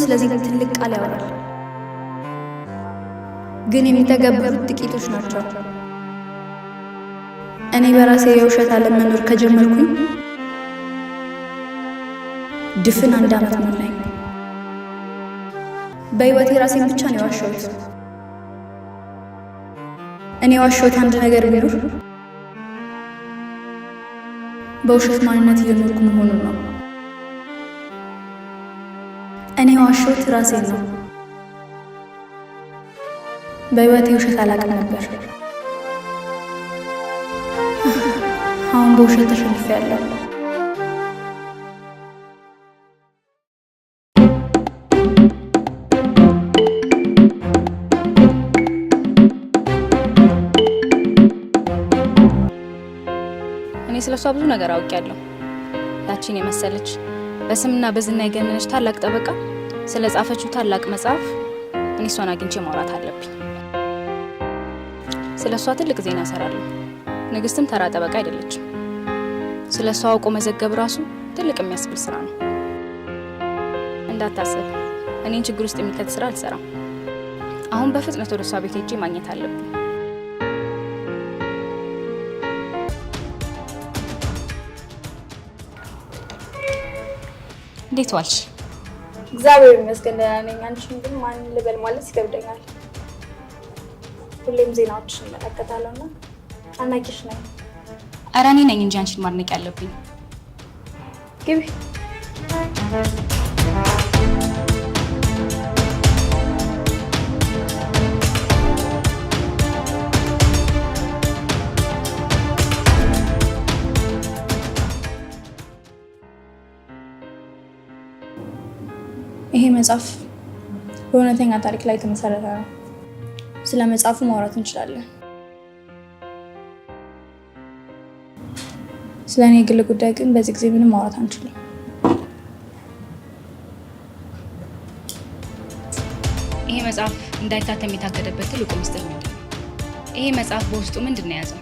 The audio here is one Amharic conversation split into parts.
ስለዚህ ትልቅ ቃል ያወራል፣ ግን የሚተገብሩት ጥቂቶች ናቸው። እኔ በራሴ የውሸት ዓለም መኖር ከጀመርኩኝ ድፍን 1 ዓመት ሞላኝ። በህይወቴ ራሴን ብቻ ነው የዋሸሁት። እኔ የዋሸሁት አንድ ነገር ቢኖር በውሸት ማንነት እየኖርኩ መሆኑን ነው። እኔ የዋሸሁት ራሴን ነው። በህይወቴ ውሸት አላውቅም ነበር። አሁን በውሸት ተሸንፌያለሁ። ስለሷ ብዙ ነገር አውቄያለሁ። ያቺን የመሰለች በስምና በዝና የገነነች ታላቅ ጠበቃ ስለ ጻፈችው ታላቅ መጽሐፍ እኔ እሷን አግኝቼ ማውራት አለብኝ። ስለሷ ትልቅ ዜና እሰራለሁ። ንግስትም ተራ ጠበቃ አይደለችም። ስለሷ አውቆ መዘገብ ራሱ ትልቅ የሚያስብል ስራ ነው። እንዳታስብ፣ እኔን ችግር ውስጥ የሚከት ስራ አልሰራም። አሁን በፍጥነት ወደ እሷ ቤት ሄጄ ማግኘት አለብኝ። እንዴት ዋልሽ? እግዚአብሔር ይመስገን ደህና ነኝ። አንቺን ግን ማን ልበል ማለት ይከብደኛል። ሁሌም ዜናዎችን እመለከታለሁና አናቂሽ ነኝ። ኧረ እኔ ነኝ እንጂ አንቺን ማድነቅ ያለብኝ። ግቢ። ይሄ መጽሐፍ በእውነተኛ ታሪክ ላይ የተመሰረተ ነው። ስለ መጽሐፉ ማውራት እንችላለን። ስለ እኔ የግል ጉዳይ ግን በዚህ ጊዜ ምንም ማውራት አንችልም። ይሄ መጽሐፍ እንዳይታተም የታገደበት ትልቁ ምስጢር ምንድን ነው? ይሄ መጽሐፍ በውስጡ ምንድን ነው የያዘው?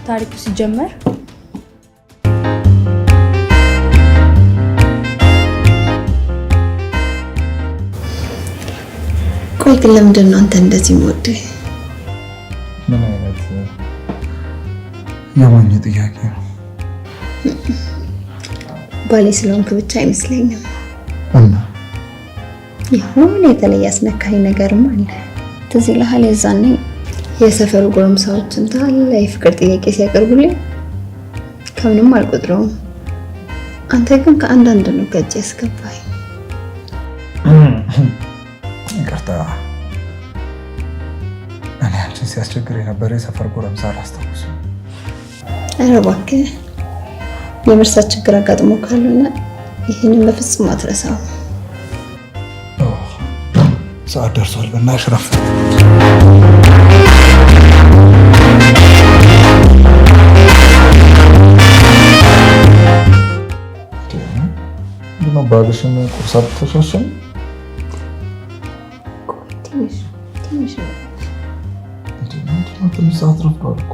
ታሪኩ ሲጀመር ቆይ ግን ለምንድን ነው አንተ እንደዚህ የምወደው? ምን አይነት የሞኝ ጥያቄ ነው? ባሌ ስለሆንክ ብቻ አይመስለኝም። እና የሆነ የተለየ አስነካኝ ነገርም አለ። ትዝ ይልሃል የዛኔ የሰፈሩ ጎረምሳዎችን ታላ የፍቅር ጥያቄ ሲያቀርቡልኝ ከምንም አልቆጥረውም። አንተ ግን ከአንዳንድ ነው ገጭ ያስገባኝ። ይቅርታ፣ እኔ አንቺን ሲያስቸግር የነበረ የሰፈር ጎረምሳ አላስታውስም። ኧረ እባክህ የመርሳት ችግር አጋጥሞ ካሉና ይህንን በፍጹም አትረሳው። ሰዓት ደርሷል። በእናትሽ ረፍ። ምንድነው ባልሽን ቁርስ አትተሻሸም? ትንሽ ሰዓት ረፍዷል እኮ።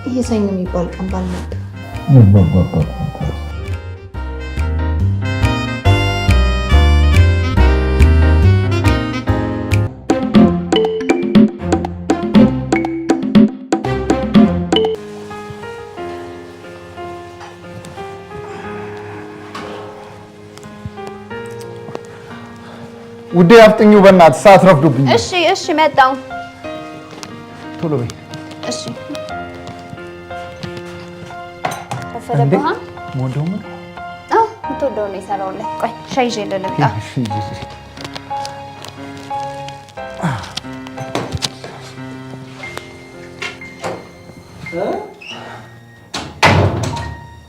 ይሄ ሰኞ የሚባል ቀን ባልመጣ ውዴ አፍጥኙ በእናትህ ሰዓት ረፍዶብኝ። እሺ መጣሁ። ቶሎ በይ። እሺ ተፈለበህ ሞንዶም የምትወደው ነው የሰራሁልህ። ቆይ ሻይ ይዤ ልምጣ።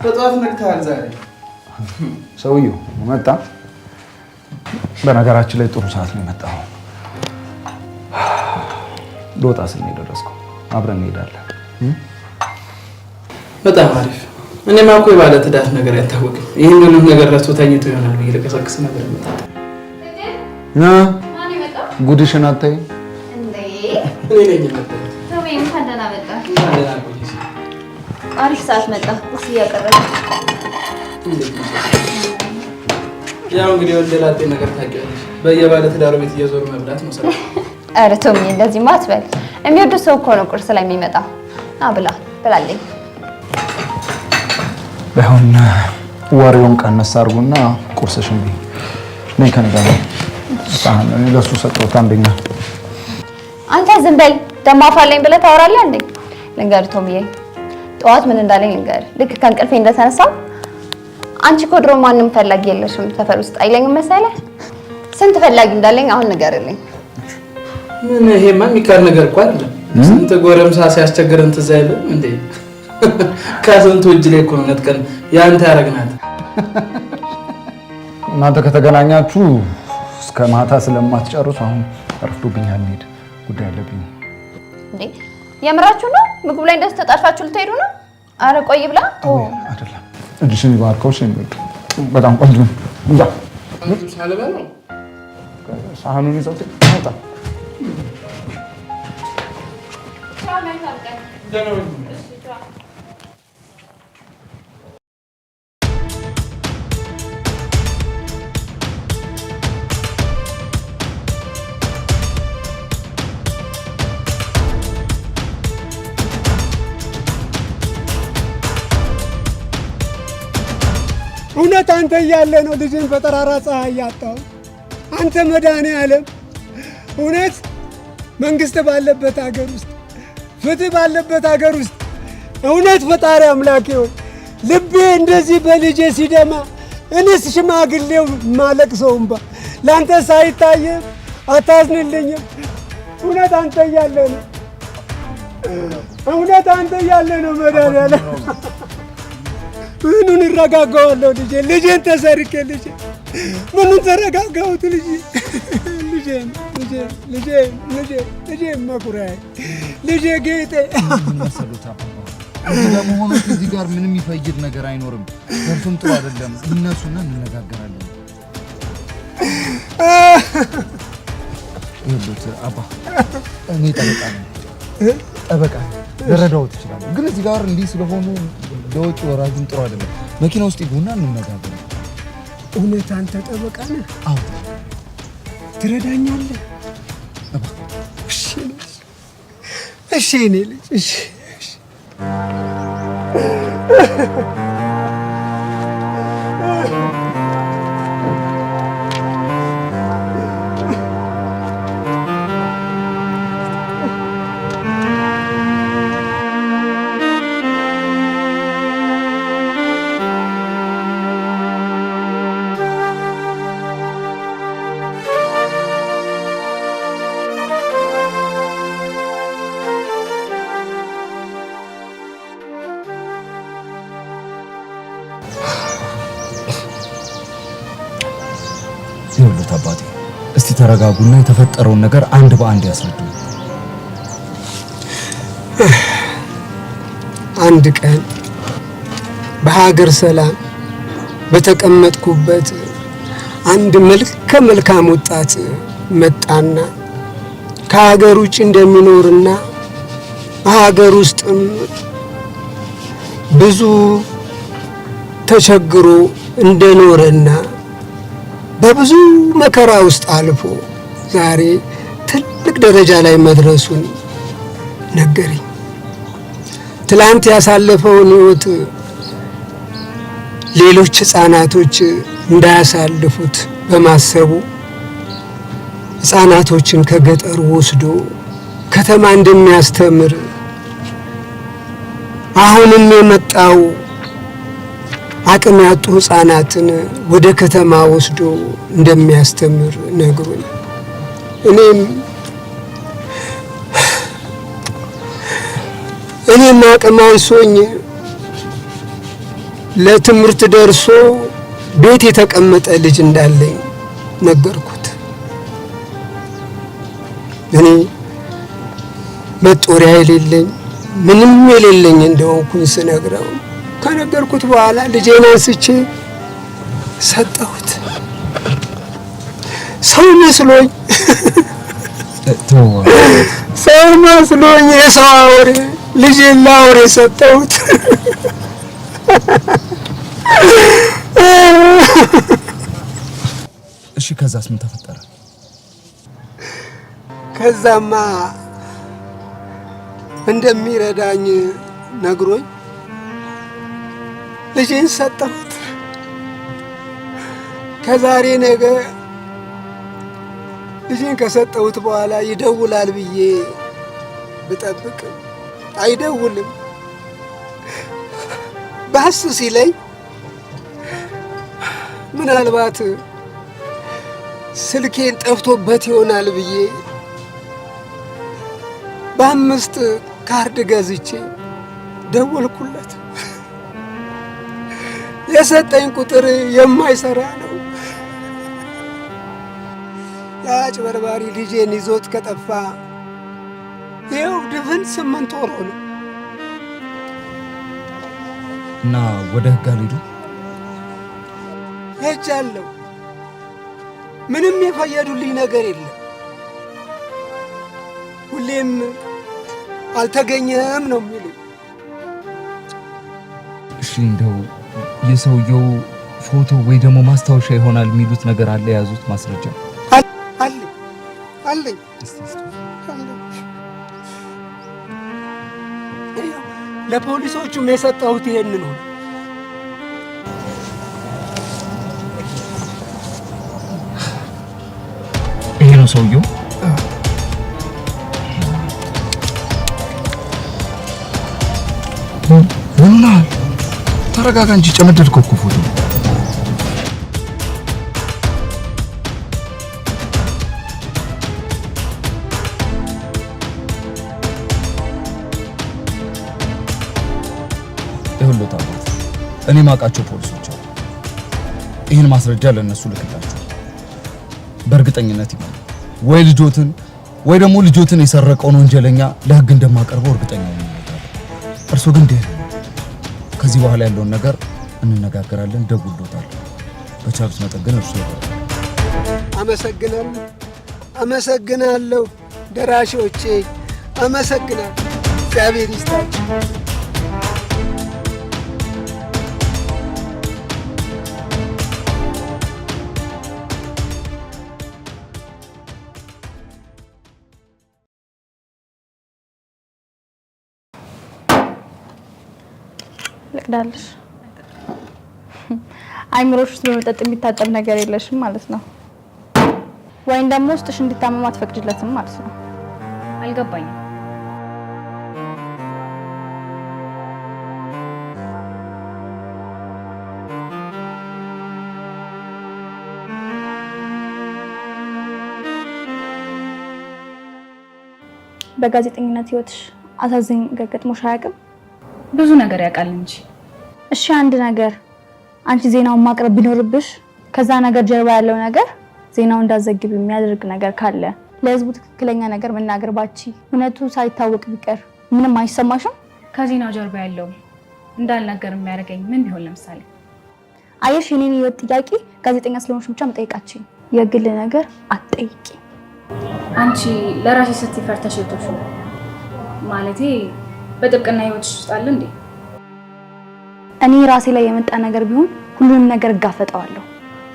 በጠዋት ነግተሃል ዛሬ። ሰውዬው መጣ። በነገራችን ላይ ጥሩ ሰዓት ነው የመጣው። ሎጣ ስል ነው የደረስከው። አብረን እንሄዳለን። በጣም አሪፍ። እኔማ እኮ የባለ ትዳር ነገር አይታወቅም። ይሄን ሁሉ ነገር ረስቶ ተኝቶ ይሆናል ብዬ ልቀሰቅስ ነበር። ጉድሽን አታይ እንዴ? እኔ ነኝ ነበር። ተወይ እንኳን ደህና መጣ። አሪፍ ሰዓት መጣ። ቁርስ እያቀረበ ያው እንግዲህ ወልደላጤ ነገር ታውቂያለሽ። በየባለ ትዳር ቤት እየዞሩ መብላት ነው ሰው። ኧረ ቶሚ እንደዚህማ አትበል። የሚወዱ ሰው እኮ ነው ቁርስ ላይ የሚመጣው። ብላለኝ። ባይሆን ወሬውን ቀነስ አድርጉና ቁርስሽን ብይ። ነይ ከእኔ ጋር ሳህን ለሱ ሰጠሁት አንደኛ። አንተ ዝም በል ደሞ አፋለኝ ብለህ ታወራለህ እንዴ? ልንገርህ ቶሚዬ፣ ጠዋት ምን እንዳለኝ ልንገርህ። ልክ ከእንቅልፌ እንደተነሳው አንቺ እኮ ድሮ ማንም ፈላጊ የለሽም ሰፈር ውስጥ አይለኝም መሰለህ? ስንት ፈላጊ እንዳለኝ አሁን ንገርልኝ። ምን ይሄማ የሚካድ ነገር እኮ አይደለም። ስንት ጎረምሳ ሲያስቸግረን ትዝ አይልም እንዴ? ከስንቱ እጅ ላይ እኮ ነው ነጥቀን ያንተ ያረግናት። እናንተ ከተገናኛችሁ እስከ ማታ ስለማትጨርሱ አሁን ረፍዶብኛል። እንሂድ፣ ጉዳይ አለብኝ። እንዴ የምራችሁ ነው? ምግቡ ላይ እንደዚህ ተጣድፋችሁ ልትሄዱ ነው? አረ ቆይ ብላ አይደለም። እጅሽን ይባርከውሽ። በጣም ቆንጆ ነው። እንጃ ሳህኑን ይዘው ታውጣ። እውነት አንተ እያለ ነው ልጅን በጠራራ ፀሐይ ያጣው። አንተ መድኃኔዓለም እውነት መንግስት ባለበት ሀገር ውስጥ ፍትህ ባለበት ሀገር ውስጥ እውነት ፈጣሪ አምላኬ ሆይ ልቤ እንደዚህ በልጄ ሲደማ እኔስ ሽማግሌው ማለቅሰው እንባ ለአንተ ሳይታየም አታዝንልኝም? እውነት አንተ እያለ ነው። እውነት አንተ እያለ ነው መድኃኔዓለም። ምኑን እረጋጋዋለሁ? ልጄን ተሰርቄ ምኑን ተረጋጋሁት? ልጄ መኩሪያዬ፣ ልጄ ጌጤ ለመሆኑ እዚህ ጋር ምንም የሚፈይድ ነገር አይኖርም። ደርሶም ጥሩ አይደለም። እነሱና እንነጋገራለን። ይሉት አባ እኔ ጠበቃ ልረዳው ትችላለህ፣ ግን እዚህ ጋር እንዲህ ስለሆኑ ለውጭ ወራጅን ጥሩ አይደለም። መኪና ውስጥ ይሁንና እንነጋገር። እውነት አንተ ጠበቃ ነህ? አዎ። ትረዳኛለህ? እሺ እኔ ልጅ እሺ። ይኸውልህ አባቴ፣ እስቲ ተረጋጉና የተፈጠረውን ነገር አንድ በአንድ ያስረዱኝ። አንድ ቀን በሀገር ሰላም በተቀመጥኩበት አንድ መልካም ወጣት መጣና ከሀገር ውጭ እንደሚኖርና በሀገር ውስጥም ብዙ ተቸግሮ እንደኖረና በብዙ መከራ ውስጥ አልፎ ዛሬ ትልቅ ደረጃ ላይ መድረሱን ነገረኝ። ትላንት ያሳለፈውን ሕይወት ሌሎች ሕፃናቶች እንዳያሳልፉት በማሰቡ ሕፃናቶችን ከገጠር ወስዶ ከተማ እንደሚያስተምር አሁንም የመጣው አቅም ያጡ ሕፃናትን ወደ ከተማ ወስዶ እንደሚያስተምር ነግሮኝ እኔም አቅም አንሶኝ ለትምህርት ደርሶ ቤት የተቀመጠ ልጅ እንዳለኝ ነገርኩት። እኔ መጦሪያ የሌለኝ ምንም የሌለኝ እንደሆንኩኝ ስነግረው ከነገርኩት በኋላ ልጄን አንስቼ ሰጠሁት። ሰው መስሎኝ የሰው አውሬ ልጄን ለአውሬ ሰጠሁት። እሺ ከዛስ ምን ተፈጠረ? ከዛማ እንደሚረዳኝ ነግሮኝ ልጄን ሰጠሁት። ከዛሬ ነገ ልጄን ከሰጠሁት በኋላ ይደውላል ብዬ ብጠብቅ አይደውልም። ባስ ሲለኝ ምናልባት ስልኬን ጠፍቶበት ይሆናል ብዬ በ5 ካርድ ገዝቼ ደወልኩለት። የሰጠኝ ቁጥር የማይሰራ ነው። የአጭበርባሪ ልጄን ይዞት ከጠፋ ይኸው ድፍን 8 ወር ሆነ። እና ወደ ህግ አልሄዱ? ሄጃለሁ። ምንም የፈየዱልኝ ነገር የለም። ሁሌም አልተገኘም ነው የሚሉኝ። እሺ እንደው የሰውየው ፎቶ ወይ ደግሞ ማስታወሻ ይሆናል የሚሉት ነገር አለ? የያዙት ማስረጃ አለኝ። ለፖሊሶቹም የሰጠሁት ይሄንን ነው። ይሄ ነው ሰውየው? ሆኖና ተረጋጋ እንጂ ጨመደድከው እኮ ፎቶ። ይሁንልዎት አባት፣ እኔ ማውቃቸው ፖሊሶች አሉ። ይህን ማስረጃ ለእነሱ ልክላቸው። በእርግጠኝነት ይሆናል ወይ ልጆትን ወይ ደግሞ ልጆትን የሰረቀውን ወንጀለኛ ለህግ እንደማቀርበው እርግጠኛ ነኝ። እርሱ ግን እንዴ ከዚህ በኋላ ያለውን ነገር እንነጋገራለን። ደውሎታል። በቻሉት መጠን ግን እርሱ አመሰግናለሁ ደራሾቼ፣ አመሰግናለሁ። እግዚአብሔር ይስጣችሁ። ልቅዳለሽ። አይምሮሽ ውስጥ በመጠጥ የሚታጠብ ነገር የለሽም ማለት ነው። ወይም ደግሞ ውስጥሽ እንዲታመም አትፈቅጂለትም ማለት ነው። አልገባኝም። በጋዜጠኝነት ህይወትሽ አሳዘኝ ነገር ገጥሞሽ አያውቅም? ብዙ ነገር ያውቃል እንጂ። እሺ አንድ ነገር አንቺ ዜናውን ማቅረብ ቢኖርብሽ ከዛ ነገር ጀርባ ያለው ነገር ዜናውን እንዳዘግብ የሚያደርግ ነገር ካለ ለህዝቡ ትክክለኛ ነገር መናገር ባቺ እውነቱ ሳይታወቅ ቢቀር ምንም አይሰማሽም? ከዜናው ጀርባ ያለው እንዳልነገር የሚያደርገኝ ምን ቢሆን? ለምሳሌ አየሽ፣ የኔን ህይወት ጥያቄ ጋዜጠኛ ስለሆንሽ ብቻ መጠየቃችን፣ የግል ነገር አትጠይቂ። አንቺ ለራስሽ ስትይ ፈርተሽ ልትወጪ ማለቴ በጥብቅና ህይወትሽ ውስጥ አለ እንዴ? እኔ ራሴ ላይ የመጣ ነገር ቢሆን ሁሉንም ነገር እጋፈጠዋለሁ።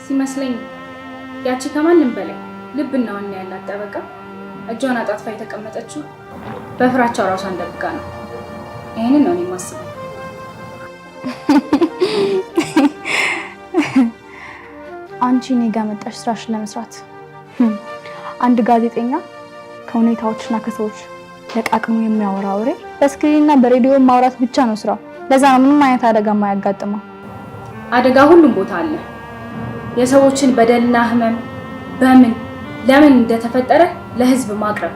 ሲመስለኝ ያቺ ከማንም በላይ ልብና ወኔ ያላት ጠበቃ እጇን አጣጥፋ የተቀመጠችው በፍራቻው ራሷን ደብቃ ነው። ይሄንን ነው እኔ የማስበው። አንቺ እኔ ጋር መጣሽ ስራሽን ለመስራት። አንድ ጋዜጠኛ ከሁኔታዎችና ከሰዎች ለቃቅሙ የሚያወራ ወሬ በስክሪንና በሬዲዮ ማውራት ብቻ ነው ስራው። ለዛ ነው ምንም አይነት አደጋ የማያጋጥመው። አደጋ ሁሉም ቦታ አለ። የሰዎችን በደልና ህመም በምን ለምን እንደተፈጠረ ለህዝብ ማቅረብ፣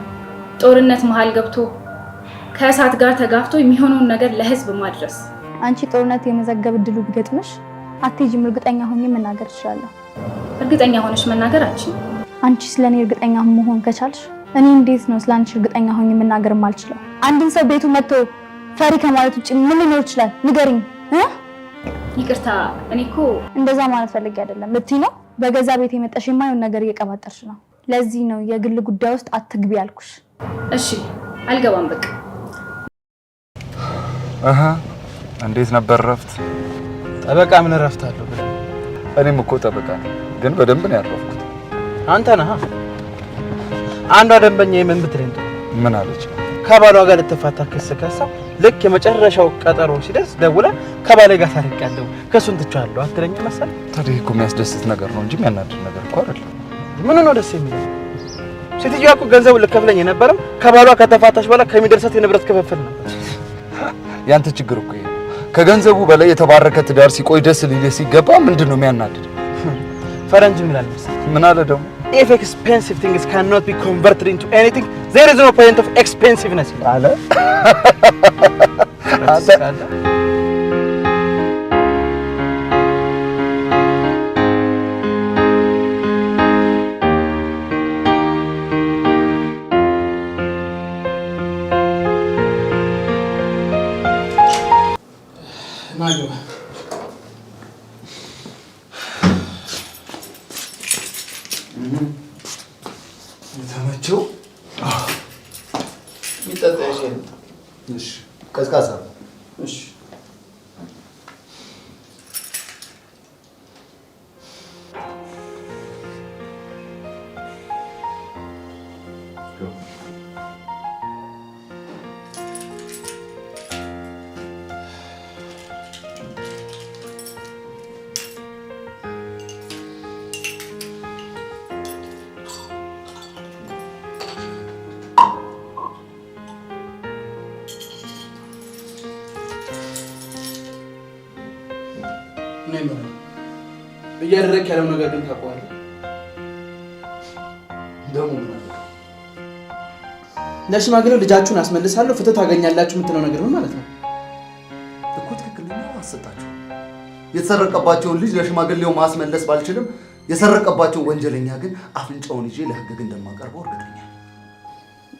ጦርነት መሃል ገብቶ ከእሳት ጋር ተጋፍቶ የሚሆነውን ነገር ለህዝብ ማድረስ። አንቺ ጦርነት የመዘገብ እድሉ ቢገጥምሽ አትሄጂም? እርግጠኛ ሆኜ መናገር እችላለሁ። እርግጠኛ ሆነሽ መናገር አትችይም። አንቺ ስለኔ እርግጠኛ መሆን ከቻልሽ እኔ እንዴት ነው ስላንቺ እርግጠኛ ሆኜ መናገር ማልችለው? አንድን ሰው ቤቱ መጥቶ ፈሪ ከማለት ውጭ ምን ሊኖር ይችላል? ንገሪኝ። ይቅርታ፣ እኔ እኮ እንደዛ ማለት ፈልጌ አይደለም። ልትይ ነው በገዛ ቤት የመጣሽ የማይሆን ነገር እየቀባጠርሽ ነው። ለዚህ ነው የግል ጉዳይ ውስጥ አትግቢ ያልኩሽ። እሺ፣ አልገባም በቃ። እንዴት ነበር እረፍት? ጠበቃ ምን እረፍት አለው? እኔም እኮ ጠበቃ ነኝ፣ ግን በደንብ ነው ያረፍኩት። አንተ ነህ። አንዷ ደንበኛ የምን ብትለኝ ምን አለች? ከባሏ ጋር ልትፋታ ከሰከሰ ልክ የመጨረሻው ቀጠሮ ሲደርስ ደውላ ከባሌ ጋር ታርቄያለሁ ከሱን ትቻለሁ አትለኝ መሰል። ታዲያ እኮ የሚያስደስት ነገር ነው እንጂ የሚያናድድ ነገር እኮ አይደለም። ምን ነው ደስ የሚለው? ሴትዮዋ እኮ ገንዘቡን ልከፍለኝ የነበረው ከባሏ ከተፋታሽ በኋላ ከሚደርሳት የንብረት ክፍፍል ነው። ያንተ ችግር እኮ ይሄ ከገንዘቡ በላይ የተባረከ ትዳር ሲቆይ ደስ ሊል ሲገባ ምንድነው የሚያናድድ? ፈረንጅ ምን ይላል መሰል? ምን አለ ደግሞ? If expensive things cannot be converted into anything, there is no point of expensiveness. አለ ናገባ ተመቸው። ሚጠጣ ይችላል። እሺ ቀዝቃዛ። እሺ እያደረክ ያለው ነገር ግን ታውቀዋለህ። ደግሞ ምን አለ? ለሽማግሌው ልጃችሁን አስመልሳለሁ ፍትህ ታገኛላችሁ የምትለው ነገር ምን ማለት ነው? እኮ ትክክለኛ አሰጣችሁ። የተሰረቀባቸውን ልጅ ለሽማግሌው ማስመለስ ባልችልም የሰረቀባቸውን ወንጀለኛ ግን አፍንጫውን ይዤ ለህግ እንደማቀርበው እርግጠኛ ነኝ።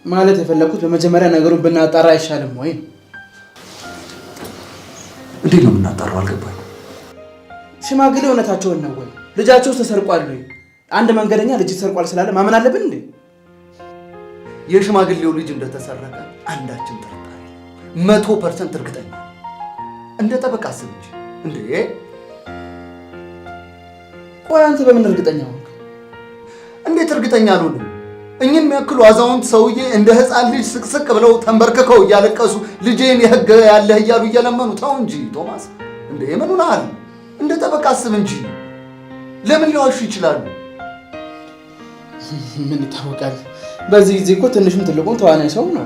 ማለት የፈለኩት በመጀመሪያ ነገሩን ብናጣራ አይሻልም ወይ? እንዴት ነው የምናጣራው? አልገባኝም። ሽማግሌ እውነታቸውን ነው ወይ? ልጃቸው ተሰርቋል ወይ? አንድ መንገደኛ ልጅ ተሰርቋል ስላለ ማመን አለብን እንዴ? የሽማግሌው ልጅ እንደተሰረቀ አንዳችን ጥርጣሬ 100% እርግጠኛ። እንደ ጠበቃ አስብ እንጂ እንዴ! ቆይ አንተ በምን እርግጠኛ ሆንክ? እንዴት እርግጠኛ አልሆንም? እኚህን የሚያክሉ አዛውንት ሰውዬ እንደ ህፃን ልጅ ስቅስቅ ብለው ተንበርከከው እያለቀሱ ልጄን የህግ ያለህ እያሉ እየለመኑ ተው እንጂ ቶማስ። እንዴ ምን ሆነሃል? እንደ ጠበቃ አስብ እንጂ ለምን ሊዋሹ ይችላሉ? ምን ይታወቃል? በዚህ ጊዜ እኮ ትንሹም ትልቁም ተዋናይ ሰው ነው።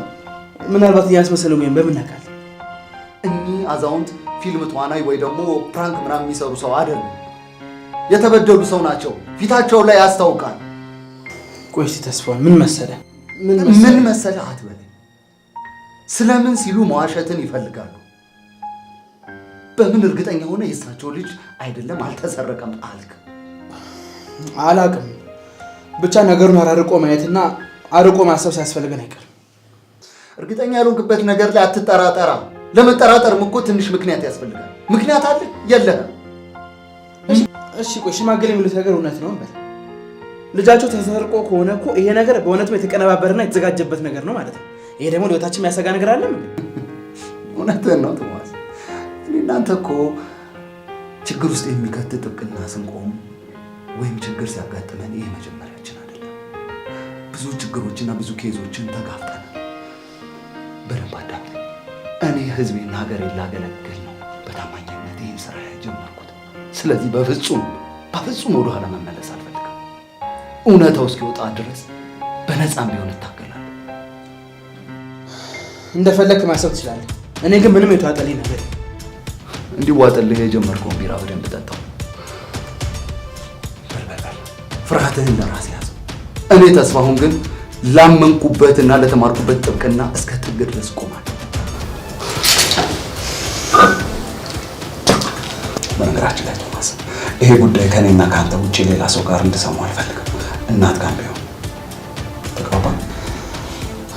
ምናልባት እያስመሰለው ወይም በምን ያውቃል? እኚህ አዛውንት ፊልም ተዋናይ ወይ ደግሞ ፕራንክ ምናምን የሚሰሩ ሰው አይደሉም። የተበደሉ ሰው ናቸው። ፊታቸው ላይ ያስታውቃል። ቆይ እስኪ ተስፋውን ምን መሰለህ አትበለኝ። ስለምን ሲሉ መዋሸትን ይፈልጋሉ። በምን እርግጠኛ ሆነ የእሳቸው ልጅ አይደለም አልተሰረቀም አልክ? አላቅም። ብቻ ነገሩን አራርቆ ማየትና አርቆ ማሰብ ሲያስፈልገን አይቀርም። እርግጠኛ ያልሆንክበት ነገር ላይ አትጠራጠራ። ለመጠራጠርም እኮ ትንሽ ምክንያት ያስፈልጋል። ምክንያት አለ የለህም? እሺ ቆይ ሽማግሌ የሚሉት ነገር እውነት ነው እንበል። ልጃቸው ተሰርቆ ከሆነ እኮ ይሄ ነገር በእውነትም የተቀነባበረና የተዘጋጀበት ነገር ነው ማለት ነው። ይሄ ደግሞ ለህይወታችን የሚያሰጋ ነገር አለ እንዴ? እውነትህን ነው ቶማስ። እናንተ እኮ ችግር ውስጥ የሚከት ጥብቅና ስንቆም ወይም ችግር ሲያጋጥመን ይሄ መጀመሪያችን አይደለም። ብዙ ችግሮችና ብዙ ኬዞችን ተጋፍጠናል። በደንብ አዳምጥ። እኔ ህዝቤና ሀገሬን ላገለግል ነው በታማኝነት ይህን ስራ የጀመርኩት። ስለዚህ በፍጹም ወደኋላ መመለስ አልፈልግም። እውነታው እስኪወጣ ድረስ በነፃም ቢሆን እታገላለሁ። እንደፈለክ ማሰብ ትችላለህ። እኔ ግን ምንም የተዋጠልኝ ነገር እንዲዋጥልህ የጀመርከውን ቢራ በደንብ ጠጣው። ፍርሃትህን ለራስህ ያዘው። እኔ ተስፋሁን ግን ላመንኩበትና ለተማርኩበት ጥብቅና እስከ ጥግ ድረስ ቆማለሁ። በነገራችን ላይ ቶማስ፣ ይሄ ጉዳይ ከኔና ከአንተ ውጭ ሌላ ሰው ጋር እንድሰማው አልፈልግም። እናት ጋር ቢሆን ተቀባል።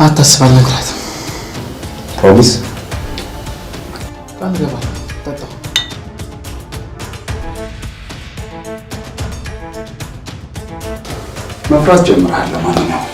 አታስብ፣ አልነግራትም። ፕሮሚስ? አንገባል። ጠጣሁ። መፍራት ጀምረሃል። ለማንኛውም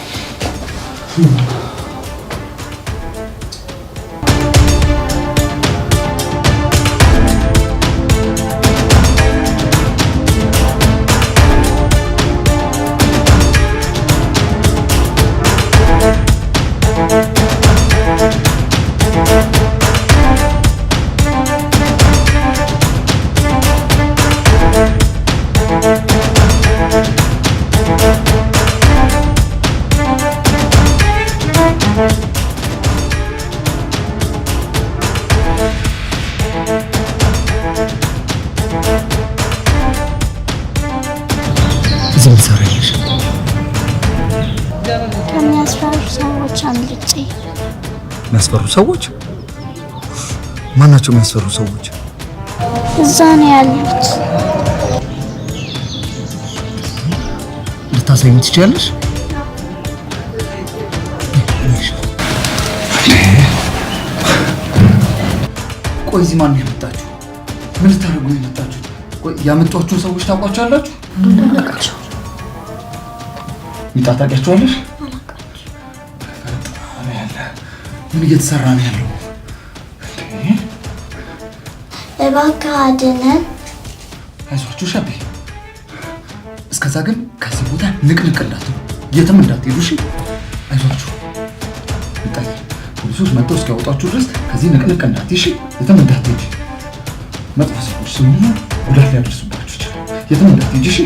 ከሚያስፈሩ ሰዎች አምልጬ። የሚያስፈሩ ሰዎች? ማናቸው የሚያስፈሩ ሰዎች? እዛ ነው ያሉት። ልታሳይኝ ትችያለሽ? ቆይ እዚህ ማን ያመጣችሁ? ምን ልታደርጉ ነው የመጣችሁ? ቆይ ያመጧችሁን ሰዎች ታውቋቸዋላችሁ? አላውቃቸውም። ሚጣ ታውቂያቸዋለሽ? አላውቃቸውም። ምን እየተሰራ ነው ያለው? እባክህ አድነን። አይዟችሁ ሸቤ። እስከዛ ግን ከዚህ ቦታ ንቅንቅ እንዳትሉ፣ የትም እንዳትሄዱ እሺ? አይዟችሁ። ይጣይ ፖሊሶች መጥተው እስኪያወጧችሁ ድረስ ከዚህ ንቅንቅ እንዳትይ እሺ? የትም እንዳትሄጂ። መጥፎ ሰዎች ስለሆኑ ጉዳት ሊያደርሱባችሁ ይችላል። የትም እንዳትሄጂ እሺ?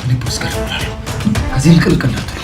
እኔ ፖሊስ ጋር እደውላለሁ። ከዚህ ንቅንቅ እንዳትሉ።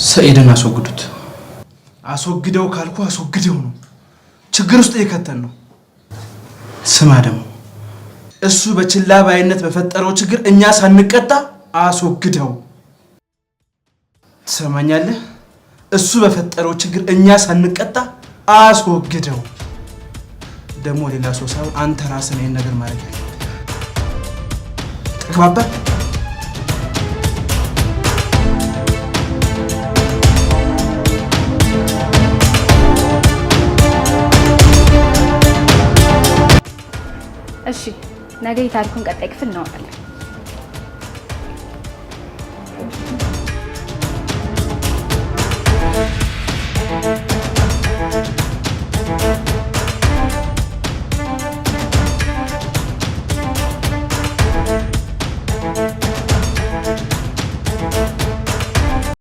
ሰኢድን አስወግዱት። አስወግደው ካልኩ አስወግደው ነው። ችግር ውስጥ እየከተን ነው። ስማ ደግሞ እሱ በችላ ባይነት በፈጠረው ችግር እኛ ሳንቀጣ አስወግደው። ትሰማኛለህ? እሱ በፈጠረው ችግር እኛ ሳንቀጣ አስወግደው። ደግሞ ሌላ ሰው ሳይሆን አንተ ራስህ ይሄን ነገር ማድረግ ያለብህ። ተግባባን? እሺ፣ ነገ የታሪኩን ቀጣይ ክፍል እናወራለን።